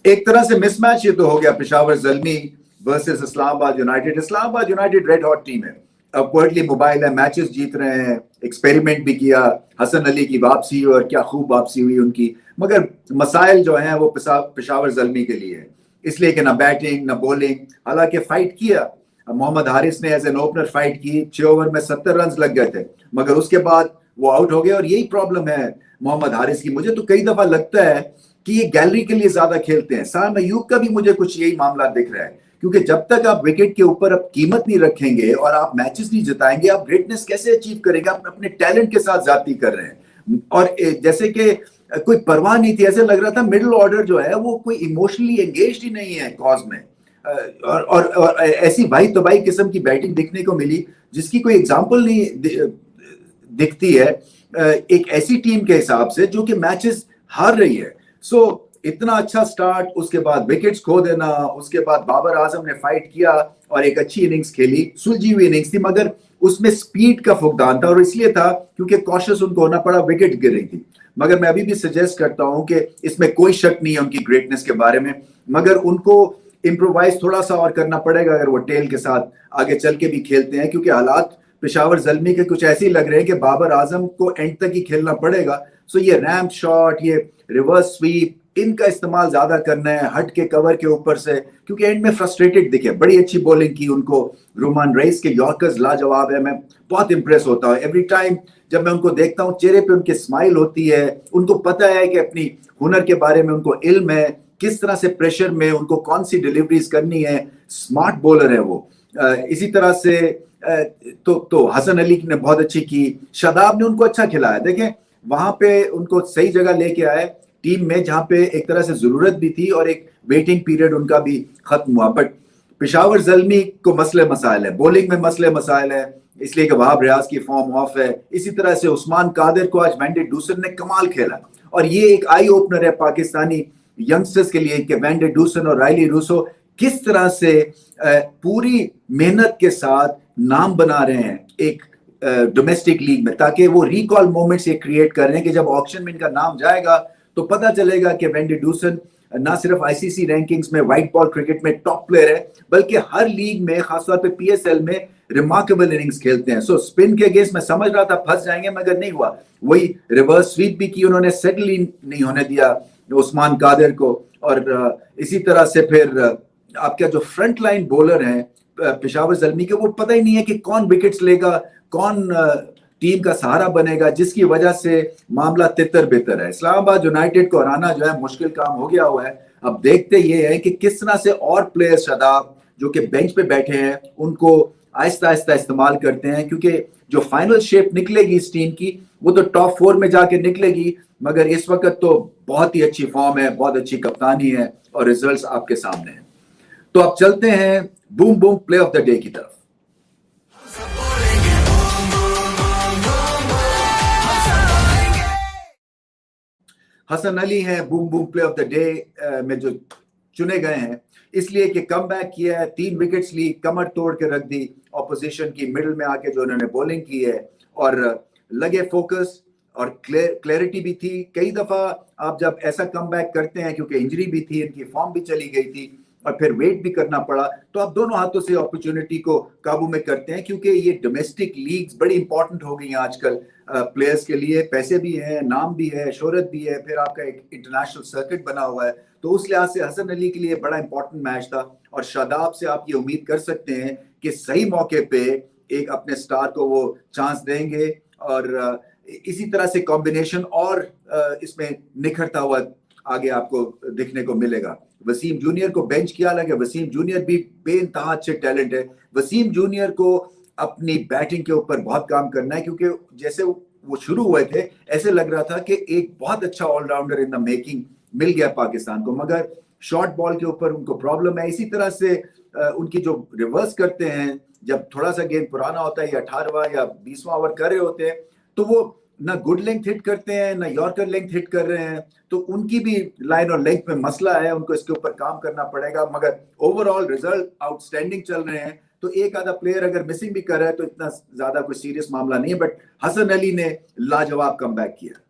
एक तरह से मिसमैच ये तो हो गया, Peshawar Zalmi versus Islamabad United. Islamabad United red hot team है, अपवर्डली मोबाइल है, मैचेस जीत रहे हैं, एक्सपेरिमेंट भी किया, हसन अली की वापसी और क्या खूब वापसी हुई उनकी, मगर मसाइल जो हैं वो पेशावर ज़ल्मी के लिए है, इसलिए कि ना बैटिंग ना बॉलिंग। हालांकि फाइट किया, मोहम्मद हारिस ने एज एन ओपनर फाइट की, 6 ओवर में 70 रन लग गए थे, मगर उसके बाद वो आउट हो गए। और यही प्रॉब्लम है मोहम्मद हारिस की। मुझे तो कई दफा लगता है कि ये गैलरी के लिए ज्यादा खेलते हैं। साम अयूब का भी मुझे कुछ यही मामला दिख रहा है, क्योंकि जब तक आप विकेट के ऊपर अब कीमत नहीं रखेंगे और आप मैचेस नहीं जिताएंगे, आप ग्रेटनेस कैसे अचीव करेंगे? आप अपने टैलेंट के साथ जाती कर रहे हैं। और जैसे कि कोई परवाह नहीं थी, ऐसे लग रहा था मिडिल ऑर्डर जो है वो कोई इमोशनली एंगेज ही नहीं है कॉज में। और ऐसी भाई तबाही किस्म की बैटिंग देखने को मिली जिसकी कोई एग्जांपल नहीं दिखती है एक ऐसी टीम के हिसाब से जो कि मैचेस हार रही है। सो इतना अच्छा स्टार्ट, उसके बाद विकेट्स खो देना, उसके बाद बाबर आजम ने फाइट किया और एक अच्छी इनिंग्स खेली, सुलझी हुई इनिंग्स थी, मगर उसमें स्पीड का फुकदान था और इसलिए था क्योंकि कॉशियस उनको होना पड़ा, विकेट गिर रही थी। मगर मैं अभी भी सजेस्ट करता हूं कि इसमें कोई शक नहीं है उनकी ग्रेटनेस के बारे में, मगर उनको इम्प्रोवाइज थोड़ा सा और करना पड़ेगा अगर वो टेल के साथ आगे चल के भी खेलते हैं, क्योंकि हालात पेशावर ज़ल्मी के कुछ ऐसे ही लग रहे हैं कि बाबर आजम को एंड तक ही खेलना पड़ेगा। सो ये रैम्प शॉट, ये रिवर्स स्वीप, इनका इस्तेमाल ज्यादा करना है हट के कवर के ऊपर से, क्योंकि एंड में फ्रस्ट्रेटेड दिखे। बड़ी अच्छी बॉलिंग की उनको, रोमान रईस के यॉर्कर्स लाजवाब है, मैं बहुत इंप्रेस होता हूँ एवरी टाइम जब मैं उनको देखता हूँ। चेहरे पे उनके स्माइल होती है, उनको पता है कि अपनी हुनर के बारे में उनको इल्म है, किस तरह से प्रेशर में उनको कौन सी डिलीवरीज करनी है। स्मार्ट बॉलर है वो। इसी तरह से तो हसन अली ने बहुत अच्छी की, शादाब ने उनको अच्छा खिलाया। देखें वहां पे उनको सही जगह लेके आए टीम में, जहां पे एक तरह से जरूरत भी थी और एक वेटिंग पीरियड उनका भी खत्म हुआ। बट पेशावर ज़ल्मी को मसले मसाइल है, बॉलिंग में मसले मसाइल है, इसलिए कि वहाब रियाज की फॉर्म ऑफ है। इसी तरह से उस्मान कादिर को आज वैंडे डूसन ने कमाल खेला और ये एक आई ओपनर है पाकिस्तानी यंगस्टर्स के लिए कि वैंडे डूसन और राइली रूसो किस तरह से पूरी मेहनत के साथ नाम बना रहे हैं एक डोमेस्टिक लीग में, ताकि वो रिकॉल मोमेंट्स ये क्रिएट कर रहे हैं कि जब ऑक्शन में इनका नाम जाएगा तो पता चलेगा कि वैंडे डूसन ना सिर्फ आईसीसी रैंकिंग्स में व्हाइट बॉल क्रिकेट में टॉप प्लेयर है, बल्कि हर लीग में खासतौर पे पीएसएल में रिमार्केबल इनिंग्स खेलते हैं। सो स्पिन के अगेंस्ट मैं समझ रहा था फंस जाएंगे, मगर नहीं हुआ। वही रिवर्स स्वीप भी की उन्होंने, सेटल ही नहीं होने दिया उस्मान कादिर को। और इसी तरह से फिर आपका जो फ्रंट लाइन बॉलर हैं पेशावर ज़ल्मी के, वो पता ही नहीं है कि कौन विकेट्स लेगा, कौन टीम का सहारा बनेगा, जिसकी वजह से मामला तितर बितर है। इस्लामाबाद यूनाइटेड को हराना जो है मुश्किल काम हो गया हुआ है। अब देखते ये है कि किस तरह से और प्लेयर्स शादाब जो कि बेंच पे बैठे हैं उनको आहिस्ता आहिस्ता इस्तेमाल करते हैं, क्योंकि जो फाइनल शेप निकलेगी इस टीम की वो तो टॉप 4 में जाके निकलेगी। मगर इस वक्त तो बहुत ही अच्छी फॉर्म है, बहुत अच्छी कप्तानी है और रिजल्ट्स आपके सामने हैं। तो अब चलते हैं boom boom play of the day की तरफ। हसन अली हैं boom boom play of the day में जो चुने गए हैं, इसलिए कि कमबैक किया है, 3 विकेट्स ली, कमर तोड़ के रख दी ऑपोजिशन की, मिडिल में आके जो उन्होंने बॉलिंग की है और लगे फोकस और क्लैरिटी भी थी। कई दफा आप जब ऐसा कमबैक करते हैं, क्योंकि इंजरी भी थी, इनकी फॉर्म भी चली गई थी और फिर वेट भी करना पड़ा, तो आप दोनों हाथों से अपॉर्चुनिटी को काबू में करते हैं, क्योंकि ये डोमेस्टिक लीग्स बड़ी इंपॉर्टेंट हो गई हैं आजकल प्लेयर्स के लिए। पैसे भी हैं, नाम भी है, शोहरत भी है, फिर आपका एक इंटरनेशनल सर्किट बना हुआ है। तो उस लिहाज से हसन अली के लिए बड़ा इंपॉर्टेंट मैच था और शादाब से आप ये उम्मीद कर सकते हैं कि सही मौके पे एक अपने स्टार को वो चांस देंगे और इसी तरह से कॉम्बिनेशन और इसमें निखरता हुआ आगे आपको देखने को मिलेगा। वसीम जूनियर को बेंच किया, लगे वसीम जूनियर भी बेइंतहा अच्छे टैलेंट है। वसीम जूनियर को अपनी बैटिंग के ऊपर बहुत काम करना है, क्योंकि जैसे वो शुरू हुए थे ऐसे लग रहा था कि एक बहुत अच्छा ऑलराउंडर इन द मेकिंग मिल गया पाकिस्तान को, मगर शॉर्ट बॉल के ऊपर उनको प्रॉब्लम है। इसी तरह से उनकी जो रिवर्स करते हैं, जब थोड़ा सा गेंद पुराना होता है या 18वां या 20वां ओवर कर रहे होते हैं, तो वो ना गुड लेंथ हिट करते हैं ना यॉर्कर लेंथ हिट कर रहे हैं, तो उनकी भी लाइन और लेंथ में मसला है, उनको इसके ऊपर काम करना पड़ेगा। मगर ओवरऑल रिजल्ट आउटस्टैंडिंग चल रहे हैं। तो एक आधा प्लेयर अगर मिसिंग भी कर रहा है तो इतना ज्यादा कोई सीरियस मामला नहीं है, बट हसन अली ने लाजवाब कमबैक किया।